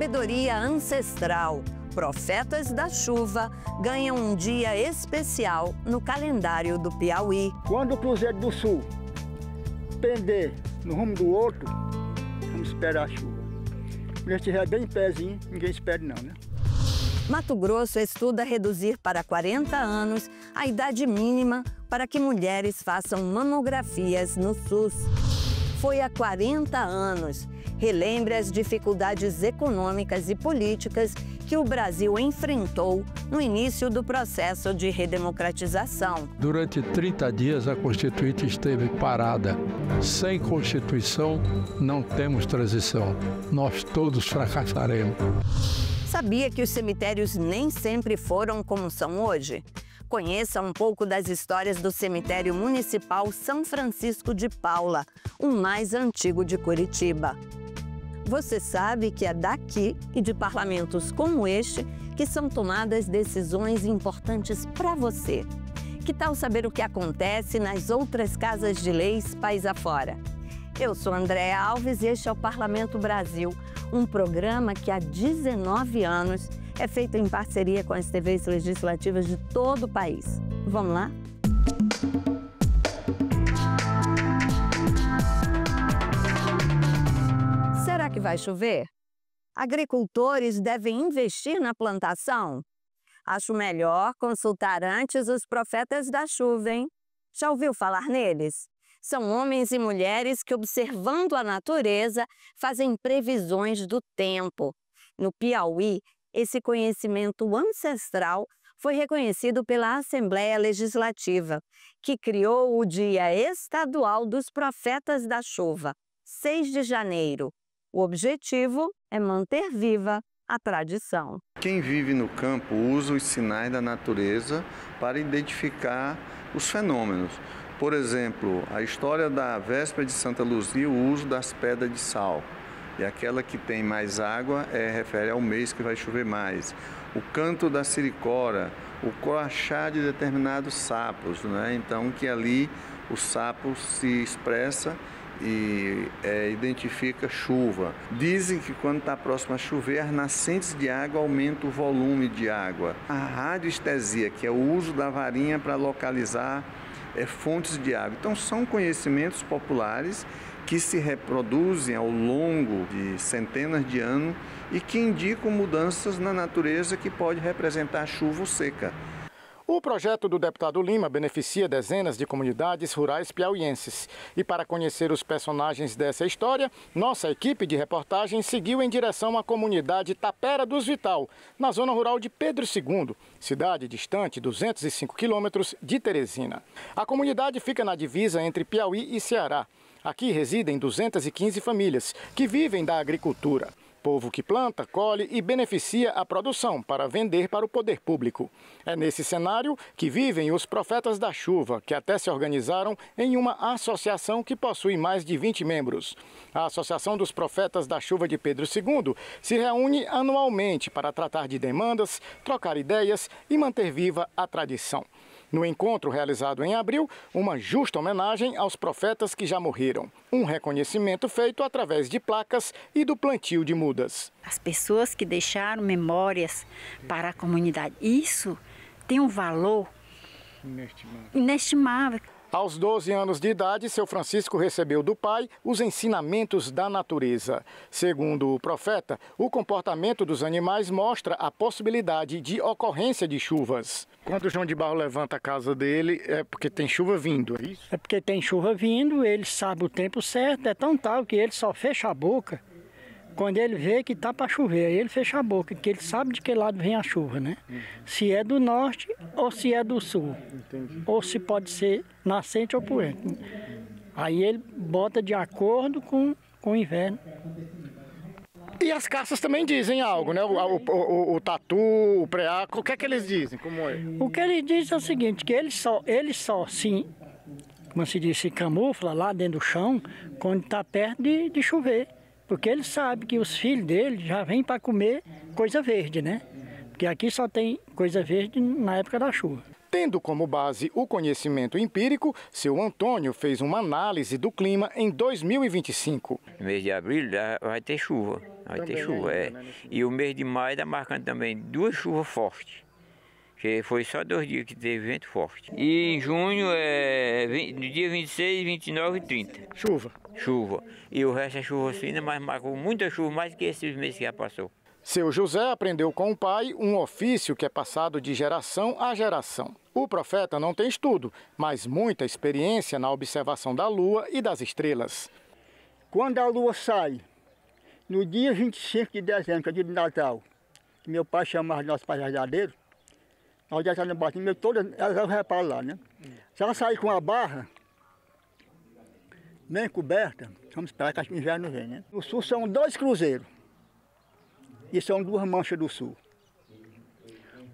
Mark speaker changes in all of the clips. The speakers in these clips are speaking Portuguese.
Speaker 1: sabedoria ancestral, profetas da chuva ganham um dia especial no calendário do Piauí.
Speaker 2: Quando o Cruzeiro do Sul pender no rumo do outro, vamos esperar a chuva. Se estiver bem em pezinho, ninguém espera não, né?
Speaker 1: Mato Grosso estuda reduzir para 40 anos a idade mínima para que mulheres façam mamografias no SUS. Foi há 40 anos. Relembre as dificuldades econômicas e políticas que o Brasil enfrentou no início do processo de redemocratização.
Speaker 3: Durante 30 dias a Constituinte esteve parada. Sem Constituição não temos transição. Nós todos fracassaremos.
Speaker 1: Sabia que os cemitérios nem sempre foram como são hoje? Conheça um pouco das histórias do cemitério municipal São Francisco de Paula, o mais antigo de Curitiba. Você sabe que é daqui e de parlamentos como este que são tomadas decisões importantes para você. Que tal saber o que acontece nas outras casas de leis país afora? Eu sou Andréa Alves e este é o Parlamento Brasil, um programa que há 19 anos é feito em parceria com as TVs legislativas de todo o país. Vamos lá? Será que vai chover? Agricultores devem investir na plantação? Acho melhor consultar antes os profetas da chuva, hein? Já ouviu falar neles? São homens e mulheres que, observando a natureza, fazem previsões do tempo. No Piauí, esse conhecimento ancestral foi reconhecido pela Assembleia Legislativa, que criou o Dia Estadual dos Profetas da Chuva, 6 de janeiro. O objetivo é manter viva a tradição.
Speaker 4: Quem vive no campo usa os sinais da natureza para identificar os fenômenos. Por exemplo, a história da véspera de Santa Luzia, o uso das pedras de sal. E aquela que tem mais água refere ao mês que vai chover mais. O canto da siricora, o crachá de determinados sapos, né? Então que ali o sapo se expressa e identifica chuva. Dizem que quando está próximo a chover, as nascentes de água aumentam o volume de água. A radiestesia, que é o uso da varinha para localizar fontes de água. Então são conhecimentos populares que se reproduzem ao longo de centenas de anos e que indicam mudanças na natureza que pode representar chuva ou seca.
Speaker 5: O projeto do deputado Lima beneficia dezenas de comunidades rurais piauienses. E para conhecer os personagens dessa história, nossa equipe de reportagem seguiu em direção à comunidade Tapera dos Vital, na zona rural de Pedro II, cidade distante 205 quilômetros de Teresina. A comunidade fica na divisa entre Piauí e Ceará. Aqui residem 215 famílias que vivem da agricultura. Povo que planta, colhe e beneficia a produção para vender para o poder público. É nesse cenário que vivem os Profetas da Chuva, que até se organizaram em uma associação que possui mais de 20 membros. A Associação dos Profetas da Chuva de Pedro II se reúne anualmente para tratar de demandas, trocar ideias e manter viva a tradição. No encontro realizado em abril, uma justa homenagem aos profetas que já morreram. Um reconhecimento feito através de placas e do plantio de mudas.
Speaker 6: As pessoas que deixaram memórias para a comunidade, isso tem um valor inestimável.
Speaker 5: Aos 12 anos de idade, seu Francisco recebeu do pai os ensinamentos da natureza. Segundo o profeta, o comportamento dos animais mostra a possibilidade de ocorrência de chuvas. Quando o João de Barro levanta a casa dele, é porque tem chuva vindo, é isso?
Speaker 2: É porque tem chuva vindo, ele sabe o tempo certo, é tão tal que ele só fecha a boca quando ele vê que tá para chover. Aí ele fecha a boca, que ele sabe de que lado vem a chuva, né? Se é do norte ou se é do sul.
Speaker 5: Entendi.
Speaker 2: Ou se pode ser nascente ou poente. Aí ele bota de acordo com o inverno.
Speaker 5: E as caças também dizem algo, né? O tatu, o preá, o que é que eles dizem? Como é?
Speaker 2: O que eles dizem é o seguinte, que ele só se, como se diz, se camufla lá dentro do chão quando está perto de chover. Porque ele sabe que os filhos dele já vêm para comer coisa verde, né? Porque aqui só tem coisa verde na época da chuva.
Speaker 5: Tendo como base o conhecimento empírico, seu Antônio fez uma análise do clima em 2025.
Speaker 7: No mês de abril vai ter chuva, E o mês de maio está marcando também 2 chuvas fortes, que foi só 2 dias que teve vento forte. E em junho no dia 26, 29 e 30. Chuva. E o resto é chuva fina, mas marcou muita chuva, mais que esses meses que já passou.
Speaker 5: Seu José aprendeu com o pai um ofício que é passado de geração a geração. O profeta não tem estudo, mas muita experiência na observação da lua e das estrelas.
Speaker 2: Quando a lua sai, no dia 25 de dezembro, que é dia de Natal, que meu pai chamava nosso pai jardadeiro, nós já estávamos no barquinho, todas elas vão para lá, né? Se ela sair com a barra, bem coberta, vamos esperar que o inverno vem, né? No sul são 2 cruzeiros. E são 2 manchas do sul.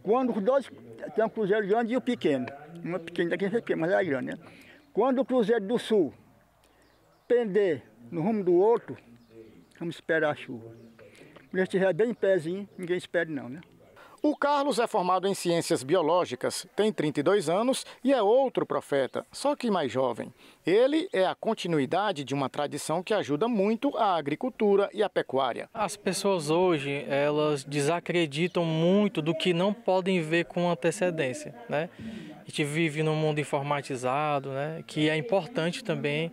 Speaker 2: Quando os 2 tem um cruzeiro grande e o pequeno. Uma pequena daqui é pequena, mas é grande, né? Quando o cruzeiro do sul pender no rumo do outro, vamos esperar a chuva. Se ele estiver bem em pezinho, ninguém espera não, né?
Speaker 5: O Carlos é formado em Ciências Biológicas, tem 32 anos e é outro profeta, só que mais jovem. Ele é a continuidade de uma tradição que ajuda muito a agricultura e a pecuária.
Speaker 8: As pessoas hoje, elas desacreditam muito do que não podem ver com antecedência, né? A gente vive num mundo informatizado, né? Que é importante também,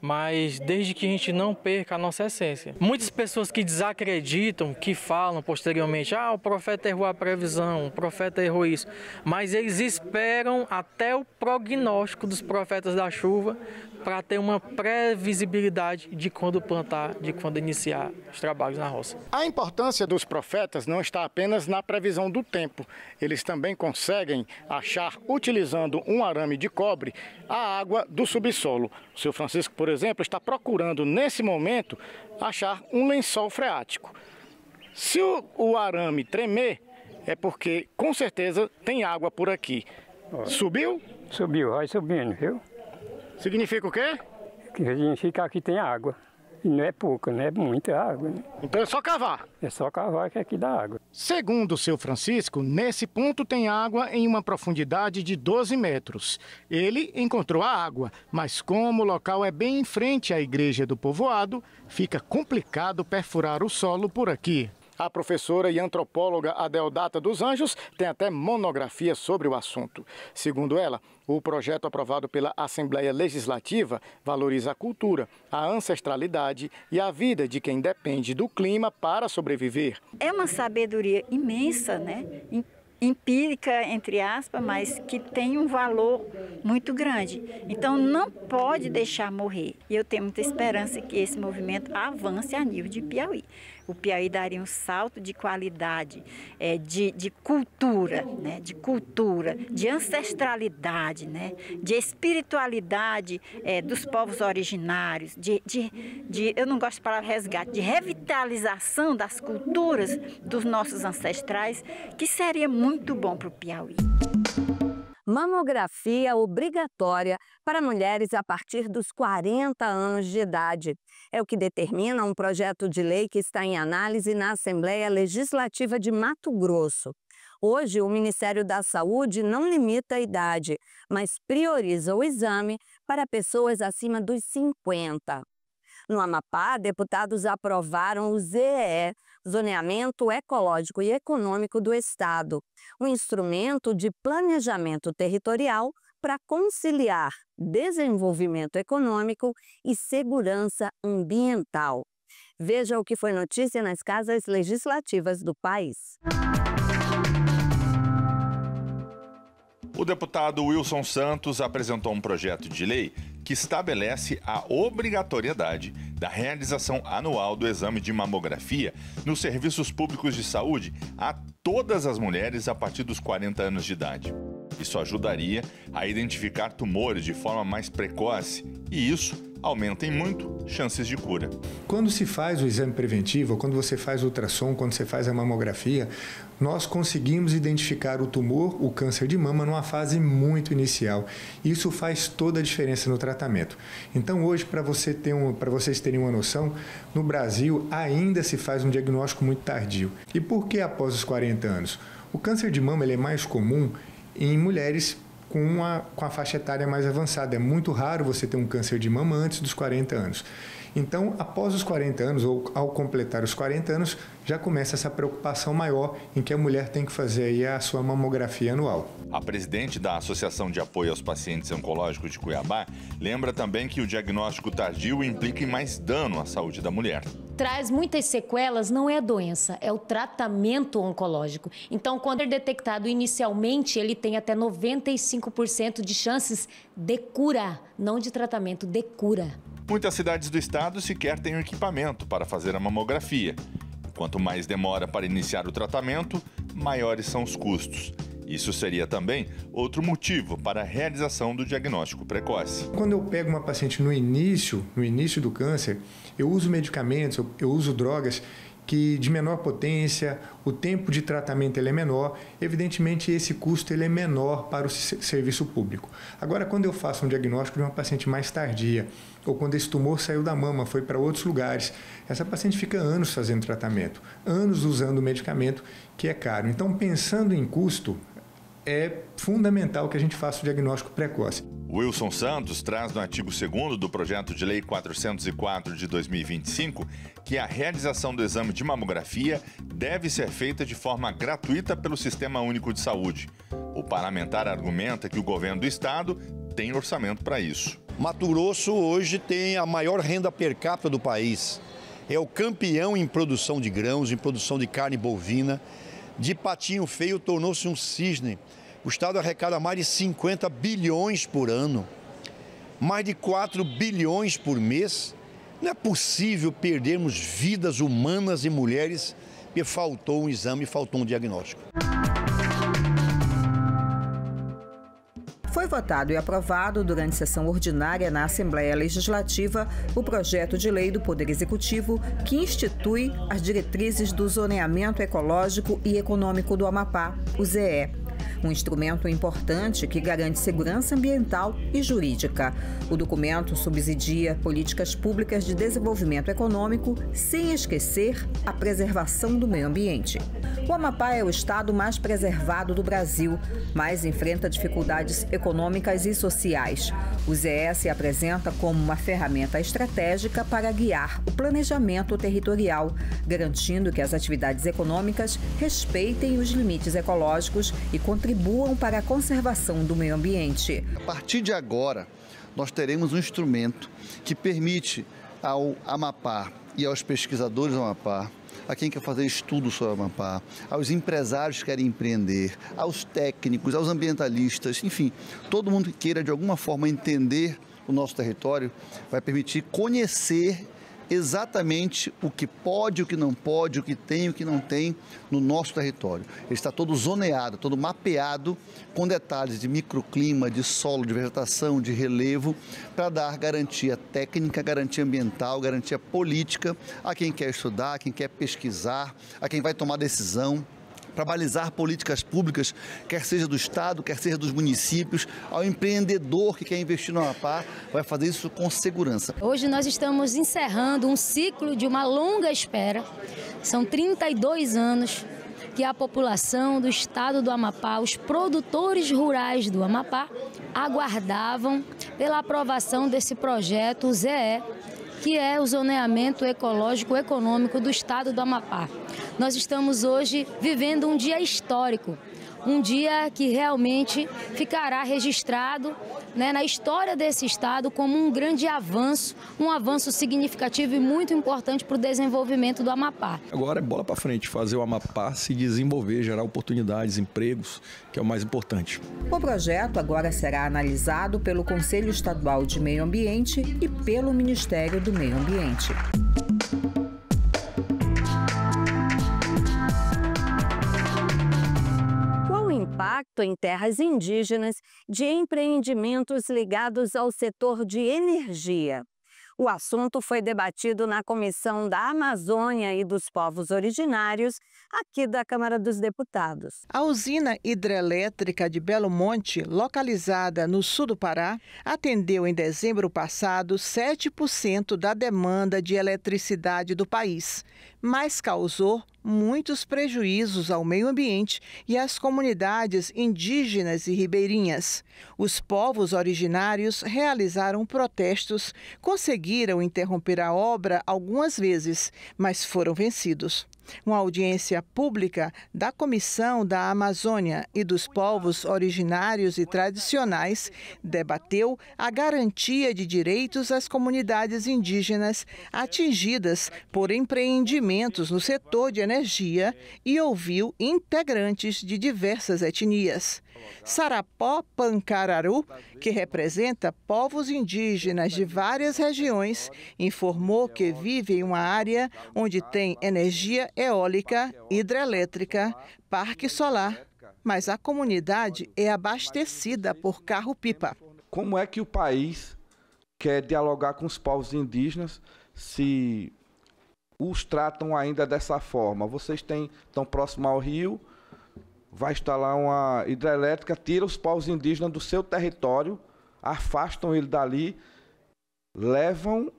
Speaker 8: mas desde que a gente não perca a nossa essência. Muitas pessoas que desacreditam, que falam posteriormente, o profeta errou a previsão, o profeta errou isso, mas eles esperam até o prognóstico dos profetas da chuva para ter uma previsibilidade de quando plantar, de quando iniciar os trabalhos na roça.
Speaker 5: A importância dos profetas não está apenas na previsão do tempo. Eles também conseguem achar, utilizando um arame de cobre, a água do subsolo. O seu Francisco, por exemplo, está procurando, nesse momento, achar um lençol freático. Se o arame tremer, é porque, com certeza, tem água por aqui. Subiu?
Speaker 9: Subiu, vai subindo, viu?
Speaker 5: Significa o quê?
Speaker 9: Que significa que tem água. E não é pouca, não é muita água, né?
Speaker 5: Então é só cavar.
Speaker 9: É só cavar que aqui dá água.
Speaker 5: Segundo o seu Francisco, nesse ponto tem água em uma profundidade de 12 metros. Ele encontrou a água, mas como o local é bem em frente à igreja do povoado, fica complicado perfurar o solo por aqui. A professora e antropóloga Adeldata dos Anjos tem até monografia sobre o assunto. Segundo ela, o projeto aprovado pela Assembleia Legislativa valoriza a cultura, a ancestralidade e a vida de quem depende do clima para sobreviver.
Speaker 6: É uma sabedoria imensa, né? Empírica, entre aspas, mas que tem um valor muito grande. Então, não pode deixar morrer. E eu tenho muita esperança que esse movimento avance a nível de Piauí. O Piauí daria um salto de qualidade, de cultura, né? De ancestralidade, né? De espiritualidade dos povos originários, eu não gosto da palavra resgate, de revitalização das culturas dos nossos ancestrais, que seria muito bom para o Piauí.
Speaker 1: Mamografia obrigatória para mulheres a partir dos 40 anos de idade. É o que determina um projeto de lei que está em análise na Assembleia Legislativa de Mato Grosso. Hoje, o Ministério da Saúde não limita a idade, mas prioriza o exame para pessoas acima dos 50. No Amapá, deputados aprovaram o ZEE, Zoneamento Ecológico e Econômico do Estado, um instrumento de planejamento territorial para conciliar desenvolvimento econômico e segurança ambiental. Veja o que foi notícia nas casas legislativas do país.
Speaker 10: O deputado Wilson Santos apresentou um projeto de lei que estabelece a obrigatoriedade da realização anual do exame de mamografia nos serviços públicos de saúde a todas as mulheres a partir dos 40 anos de idade. Isso ajudaria a identificar tumores de forma mais precoce e isso aumenta em muito chances de cura.
Speaker 11: Quando se faz o exame preventivo, ou quando você faz o ultrassom, quando você faz a mamografia, nós conseguimos identificar o tumor, o câncer de mama, numa fase muito inicial. Isso faz toda a diferença no tratamento. Então, hoje, para vocês terem uma noção, no Brasil ainda se faz um diagnóstico muito tardio. E por que após os 40 anos? O câncer de mama ele é mais comum em mulheres com a faixa etária mais avançada. É muito raro você ter um câncer de mama antes dos 40 anos. Então, após os 40 anos, ou ao completar os 40 anos, já começa essa preocupação maior em que a mulher tem que fazer aí a sua mamografia anual.
Speaker 10: A presidente da Associação de Apoio aos Pacientes Oncológicos de Cuiabá lembra também que o diagnóstico tardio implica em mais dano à saúde da mulher.
Speaker 12: Traz muitas sequelas, não é a doença, é o tratamento oncológico. Então, quando é detectado inicialmente, ele tem até 95% de chances de cura, não de tratamento, de cura.
Speaker 10: Muitas cidades do estado sequer têm um equipamento para fazer a mamografia. Quanto mais demora para iniciar o tratamento, maiores são os custos. Isso seria também outro motivo para a realização do diagnóstico precoce.
Speaker 11: Quando eu pego uma paciente no início do câncer, eu uso medicamentos, eu uso drogas que de menor potência, o tempo de tratamento ele é menor, evidentemente esse custo ele é menor para o serviço público. Agora, quando eu faço um diagnóstico de uma paciente mais tardia, ou quando esse tumor saiu da mama, foi para outros lugares, essa paciente fica anos fazendo tratamento, anos usando o medicamento, que é caro. Então, pensando em custo, é fundamental que a gente faça o diagnóstico precoce.
Speaker 10: Wilson Santos traz no artigo 2º do projeto de lei 404 de 2025 que a realização do exame de mamografia deve ser feita de forma gratuita pelo Sistema Único de Saúde. O parlamentar argumenta que o governo do estado tem orçamento para isso.
Speaker 13: Mato Grosso hoje tem a maior renda per capita do país. É o campeão em produção de grãos, em produção de carne bovina. De patinho feio tornou-se um cisne. O estado arrecada mais de 50 bilhões por ano, mais de 4 bilhões por mês. Não é possível perdermos vidas humanas e mulheres porque faltou um exame, faltou um diagnóstico.
Speaker 14: Foi votado e aprovado durante sessão ordinária na Assembleia Legislativa o projeto de lei do Poder Executivo que institui as diretrizes do zoneamento ecológico e econômico do Amapá, o ZEE. Um instrumento importante que garante segurança ambiental e jurídica. O documento subsidia políticas públicas de desenvolvimento econômico, sem esquecer a preservação do meio ambiente. O Amapá é o estado mais preservado do Brasil, mas enfrenta dificuldades econômicas e sociais. O ZEE se apresenta como uma ferramenta estratégica para guiar o planejamento territorial, garantindo que as atividades econômicas respeitem os limites ecológicos e contribuam para a conservação do meio ambiente.
Speaker 15: A partir de agora, nós teremos um instrumento que permite ao Amapá e aos pesquisadores do Amapá, a quem quer fazer estudos sobre o Amapá, aos empresários que querem empreender, aos técnicos, aos ambientalistas, enfim, todo mundo que queira de alguma forma entender o nosso território, vai permitir conhecer exatamente o que pode, o que não pode, o que tem e o que não tem no nosso território. Ele está todo zoneado, todo mapeado, com detalhes de microclima, de solo, de vegetação, de relevo, para dar garantia técnica, garantia ambiental, garantia política a quem quer estudar, a quem quer pesquisar, a quem vai tomar decisão, para balizar políticas públicas, quer seja do Estado, quer seja dos municípios, ao empreendedor que quer investir no Amapá, vai fazer isso com segurança.
Speaker 12: Hoje nós estamos encerrando um ciclo de uma longa espera. São 32 anos que a população do estado do Amapá, os produtores rurais do Amapá, aguardavam pela aprovação desse projeto ZEE, que é o zoneamento ecológico econômico do estado do Amapá. Nós estamos hoje vivendo um dia histórico, um dia que realmente ficará registrado, né, na história desse estado como um grande avanço, um avanço significativo e muito importante para o desenvolvimento do Amapá.
Speaker 16: Agora é bola para frente, fazer o Amapá se desenvolver, gerar oportunidades, empregos, que é o mais importante.
Speaker 14: O projeto agora será analisado pelo Conselho Estadual de Meio Ambiente e pelo Ministério do Meio Ambiente.
Speaker 1: Impacto em terras indígenas de empreendimentos ligados ao setor de energia. O assunto foi debatido na Comissão da Amazônia e dos Povos Originários, aqui da Câmara dos Deputados.
Speaker 17: A usina hidrelétrica de Belo Monte, localizada no sul do Pará, atendeu em dezembro passado 7% da demanda de eletricidade do país, mas causou muitos prejuízos ao meio ambiente e às comunidades indígenas e ribeirinhas. Os povos originários realizaram protestos, conseguiram interromper a obra algumas vezes, mas foram vencidos. Uma audiência pública da Comissão da Amazônia e dos Povos Originários e Tradicionais debateu a garantia de direitos às comunidades indígenas atingidas por empreendimentos no setor de energia e ouviu integrantes de diversas etnias. Sarapó Pancararu, que representa povos indígenas de várias regiões, informou que vive em uma área onde tem energia eólica, hidrelétrica, parque solar, mas a comunidade é abastecida por carro-pipa.
Speaker 18: Como é que o país quer dialogar com os povos indígenas se os tratam ainda dessa forma? Vocês estão próximos ao rio, vai instalar uma hidrelétrica, tira os povos indígenas do seu território, afastam ele dali, levam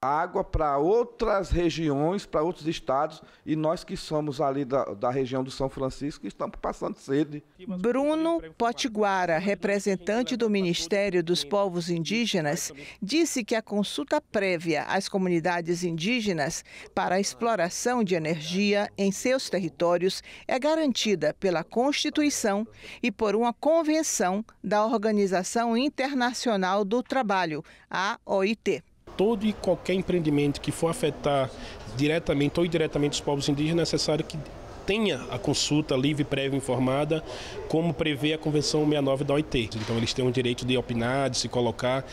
Speaker 18: água para outras regiões, para outros estados, e nós que somos ali da região do São Francisco estamos passando sede.
Speaker 17: Bruno Potiguara, representante do Ministério dos Povos Indígenas, disse que a consulta prévia às comunidades indígenas para a exploração de energia em seus territórios é garantida pela Constituição e por uma convenção da Organização Internacional do Trabalho, a OIT.
Speaker 19: Todo e qualquer empreendimento que for afetar diretamente ou indiretamente os povos indígenas, é necessário que tenha a consulta livre, prévia, informada, como prevê a Convenção 69 da OIT. Então eles têm o direito de opinar, de se colocar,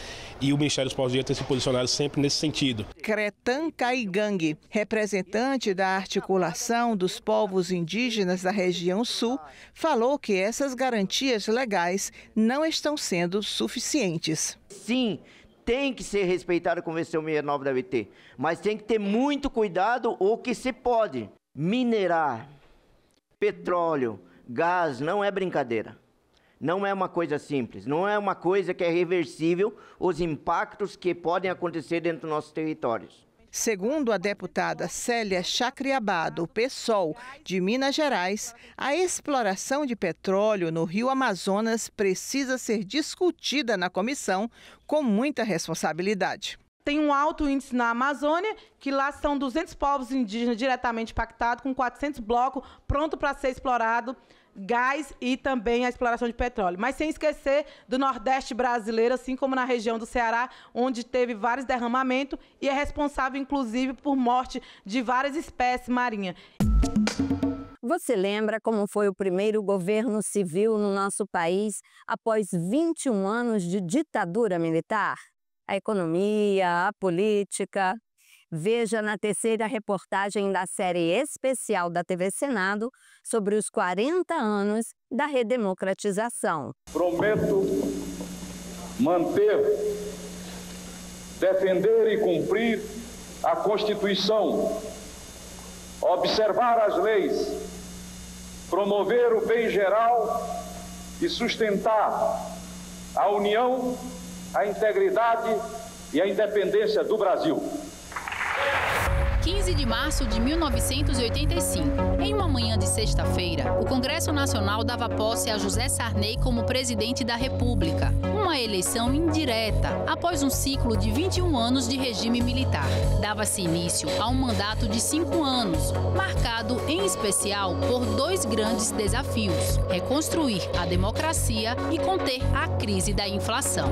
Speaker 19: e o Ministério dos Povos Indígenas tem se posicionado sempre nesse sentido.
Speaker 17: Cretan Caigangue, representante da articulação dos povos indígenas da região sul, falou que essas garantias legais não estão sendo suficientes.
Speaker 20: Sim, tem que ser respeitada a Convenção 69 da OIT, mas tem que ter muito cuidado o que se pode. Minerar, petróleo, gás, não é brincadeira. Não é uma coisa simples, não é uma coisa que é reversível os impactos que podem acontecer dentro dos nossos territórios.
Speaker 17: Segundo a deputada Célia Chacriabá, do PSOL de Minas Gerais, a exploração de petróleo no Rio Amazonas precisa ser discutida na comissão com muita responsabilidade.
Speaker 21: Tem um alto índice na Amazônia, que lá são 200 povos indígenas diretamente impactados, com 400 blocos pronto para ser explorado, gás e também a exploração de petróleo. Mas sem esquecer do Nordeste brasileiro, assim como na região do Ceará, onde teve vários derramamentos e é responsável, inclusive, por morte de várias espécies marinhas.
Speaker 1: Você lembra como foi o primeiro governo civil no nosso país após 21 anos de ditadura militar? A economia, a política. Veja na terceira reportagem da série especial da TV Senado sobre os 40 anos da redemocratização.
Speaker 22: Prometo manter, defender e cumprir a Constituição, observar as leis, promover o bem geral e sustentar a união, a integridade e a independência do Brasil.
Speaker 23: 15 de março de 1985. Em uma manhã de sexta-feira, o Congresso Nacional dava posse a José Sarney como presidente da República. Uma eleição indireta, após um ciclo de 21 anos de regime militar. Dava-se início a um mandato de 5 anos, marcado em especial por 2 grandes desafios: reconstruir a democracia e conter a crise da inflação.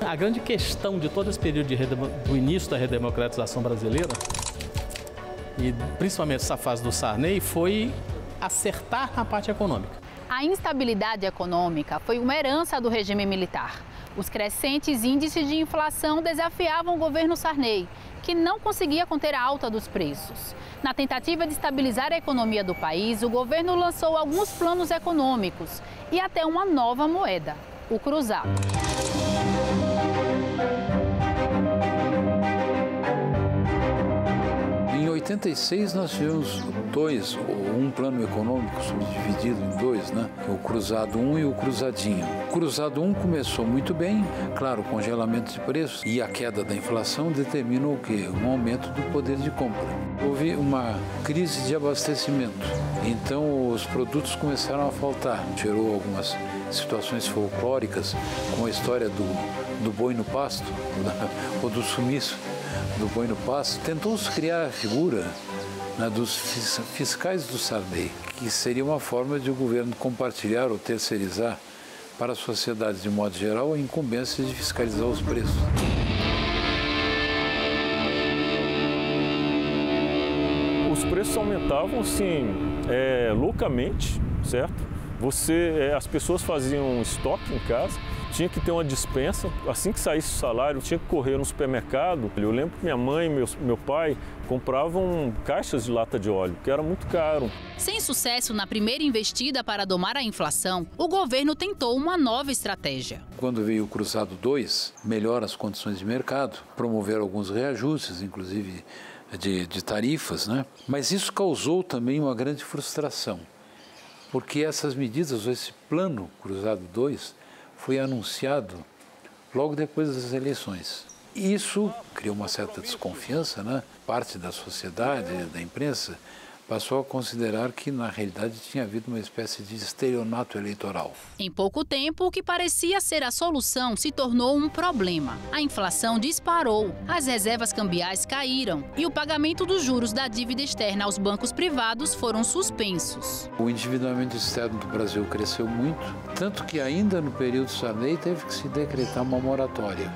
Speaker 24: A grande questão de todo esse período do início da redemocratização brasileira, e principalmente essa fase do Sarney, foi acertar a parte econômica.
Speaker 23: A instabilidade econômica foi uma herança do regime militar. Os crescentes índices de inflação desafiavam o governo Sarney, que não conseguia conter a alta dos preços. Na tentativa de estabilizar a economia do país, o governo lançou alguns planos econômicos e até uma nova moeda, o cruzado.
Speaker 25: Em
Speaker 2: 86 nós tivemos um plano econômico subdividido em dois, né? O Cruzado 1 e o Cruzadinho. O Cruzado 1 começou muito bem, claro, o congelamento de preços e a queda da inflação determinou o quê? Um aumento do poder de compra. Houve uma crise de abastecimento, então os produtos começaram a faltar. Gerou algumas situações folclóricas, com a história do boi no pasto, ou do sumiço do boi no pasto. Tentou-se criar a figura, né, dos fiscais do Sarney, que seria uma forma de o governo compartilhar ou terceirizar para a sociedade, de modo geral, a incumbência de fiscalizar os preços.
Speaker 3: Os preços aumentavam, assim, loucamente, certo? As pessoas faziam estoque em casa, tinha que ter uma despensa, assim que saísse o salário, tinha que correr no supermercado. Eu lembro que minha mãe e meu pai compravam caixas de lata de óleo, que era muito caro.
Speaker 23: Sem sucesso na primeira investida para domar a inflação, o governo tentou uma nova estratégia.
Speaker 2: Quando veio o Cruzado 2, melhora as condições de mercado, promoveram alguns reajustes, inclusive de tarifas, né? Mas isso causou também uma grande frustração, porque essas medidas, esse plano Cruzado 2, foi anunciado logo depois das eleições. Isso criou uma certa desconfiança, né? Parte da sociedade, da imprensa, passou a considerar que, na realidade, tinha havido uma espécie de estelionato eleitoral.
Speaker 23: Em pouco tempo, o que parecia ser a solução se tornou um problema. A inflação disparou, as reservas cambiais caíram e o pagamento dos juros da dívida externa aos bancos privados foram suspensos.
Speaker 2: O endividamento externo do Brasil cresceu muito, tanto que ainda no período Sarney teve que se decretar uma moratória,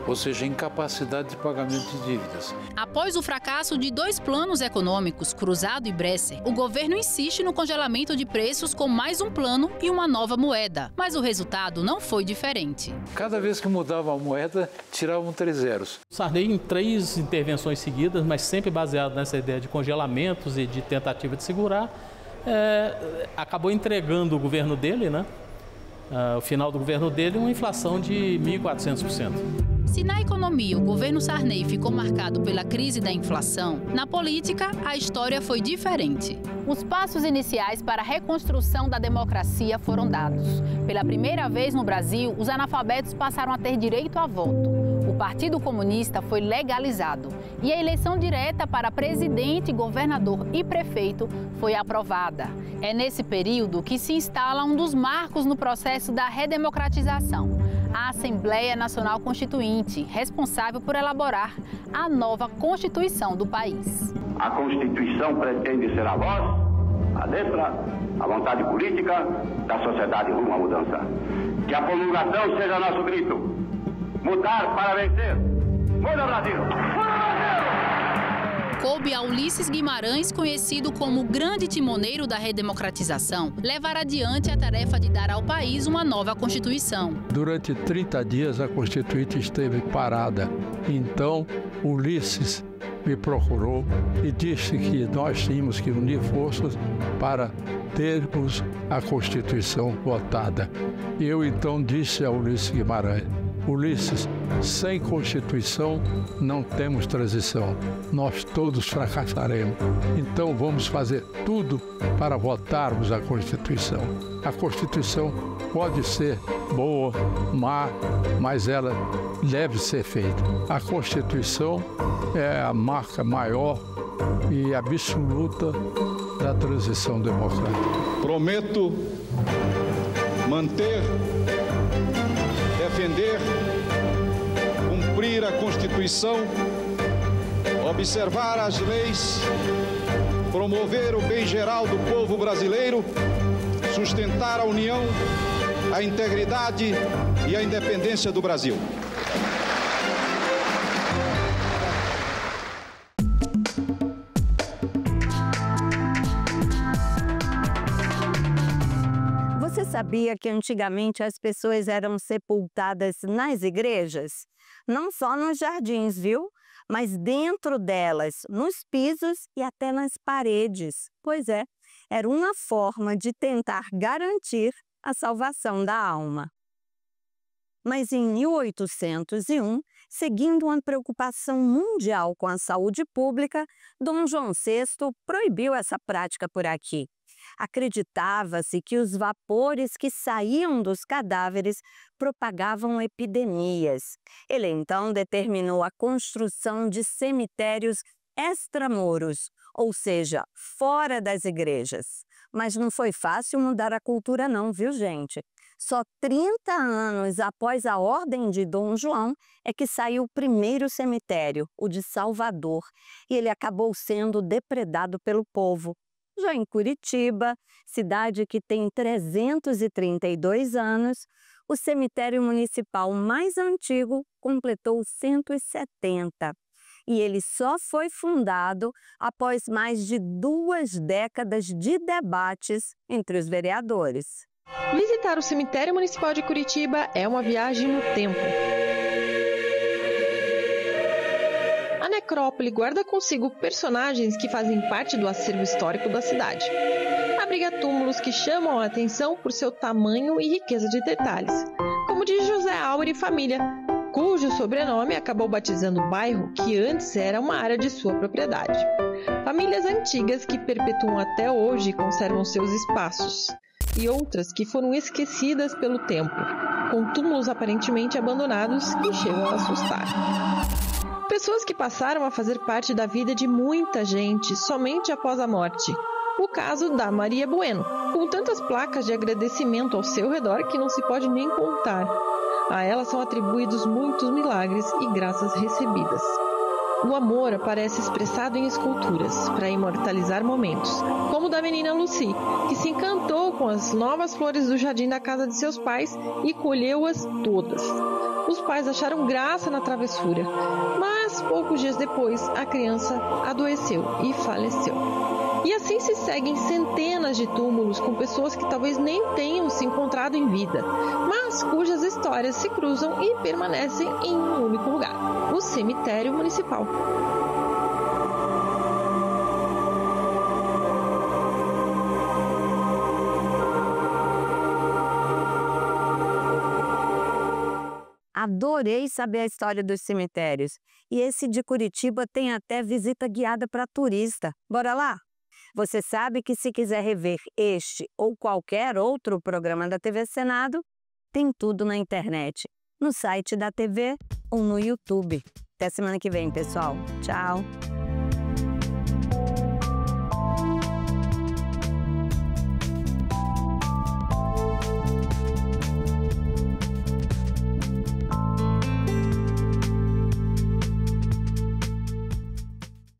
Speaker 2: ou seja, incapacidade de pagamento de dívidas.
Speaker 23: Após o fracasso de 2 planos econômicos, Cruzado e Bresser, o governo insiste no congelamento de preços com mais um plano e uma nova moeda. Mas o resultado não foi diferente.
Speaker 2: Cada vez que mudava a moeda, tiravam 3 zeros.
Speaker 24: Sarney, em 3 intervenções seguidas, mas sempre baseado nessa ideia de congelamentos e de tentativa de segurar, acabou entregando o governo dele, né? O final do governo dele, uma inflação de 1.400%.
Speaker 23: Se na economia o governo Sarney ficou marcado pela crise da inflação, na política a história foi diferente. Os passos iniciais para a reconstrução da democracia foram dados. Pela primeira vez no Brasil, os analfabetos passaram a ter direito a voto. O Partido Comunista foi legalizado e a eleição direta para presidente, governador e prefeito foi aprovada. É nesse período que se instala um dos marcos no processo da redemocratização, a Assembleia Nacional Constituinte, responsável por elaborar a nova Constituição do país.
Speaker 4: A Constituição pretende ser a voz, a letra, a vontade política da sociedade rumo à mudança. Que a promulgação seja nosso grito. Mudar para vencer. Muda, Brasil!
Speaker 23: Coube a Ulisses Guimarães, conhecido como o grande timoneiro da redemocratização, levar adiante a tarefa de dar ao país uma nova Constituição.
Speaker 7: Durante 30 dias a Constituinte esteve parada. Então, Ulisses me procurou e disse que nós tínhamos que unir forças para termos a Constituição votada. Eu então disse a Ulisses Guimarães: Ulisses, sem Constituição não temos transição. Nós todos fracassaremos. Então vamos fazer tudo para votarmos a Constituição. A Constituição pode ser boa, má, mas ela deve ser feita. A Constituição é a marca maior e absoluta da transição democrática.
Speaker 25: Prometo manter, defender, cumprir a Constituição, observar as leis, promover o bem geral do povo brasileiro, sustentar a união, a integridade e a independência do Brasil.
Speaker 1: Você sabia que antigamente as pessoas eram sepultadas nas igrejas? Não só nos jardins, viu? Mas dentro delas, nos pisos e até nas paredes. Pois é, era uma forma de tentar garantir a salvação da alma. Mas em 1801 Seguindo uma preocupação mundial com a saúde pública, Dom João VI proibiu essa prática por aqui. Acreditava-se que os vapores que saíam dos cadáveres propagavam epidemias. Ele então determinou a construção de cemitérios extramuros, ou seja, fora das igrejas. Mas não foi fácil mudar a cultura não, viu, gente? Só 30 anos após a ordem de Dom João é que saiu o primeiro cemitério, o de Salvador, e ele acabou sendo depredado pelo povo. Já em Curitiba, cidade que tem 332 anos, o cemitério municipal mais antigo completou 170. E ele só foi fundado após mais de 2 décadas de debates entre os vereadores.
Speaker 5: Visitar o cemitério municipal de Curitiba é uma viagem no tempo. A necrópole guarda consigo personagens que fazem parte do acervo histórico da cidade. Abriga túmulos que chamam a atenção por seu tamanho e riqueza de detalhes, como o de José Aure e família, cujo sobrenome acabou batizando o bairro que antes era uma área de sua propriedade. Famílias antigas que perpetuam até hoje e conservam seus espaços, e outras que foram esquecidas pelo tempo, com túmulos aparentemente abandonados que chegam a assustar. Pessoas que passaram a fazer parte da vida de muita gente somente após a morte. O caso da Maria Bueno, com tantas placas de agradecimento ao seu redor que não se pode nem contar. A ela são atribuídos muitos milagres e graças recebidas. O amor aparece expressado em esculturas, para imortalizar momentos, como o da menina Lucy, que se encantou com as novas flores do jardim da casa de seus pais e colheu-as todas. Os pais acharam graça na travessura, mas poucos dias depois a criança adoeceu e faleceu. E assim se seguem centenas de túmulos com pessoas que talvez nem tenham se encontrado em vida, mas cujas histórias se cruzam e permanecem em um único lugar, o cemitério municipal.
Speaker 1: Adorei saber a história dos cemitérios. E esse de Curitiba tem até visita guiada para turista. Bora lá? Você sabe que se quiser rever este ou qualquer outro programa da TV Senado, tem tudo na internet, no site da TV ou no YouTube. Até semana que vem, pessoal. Tchau!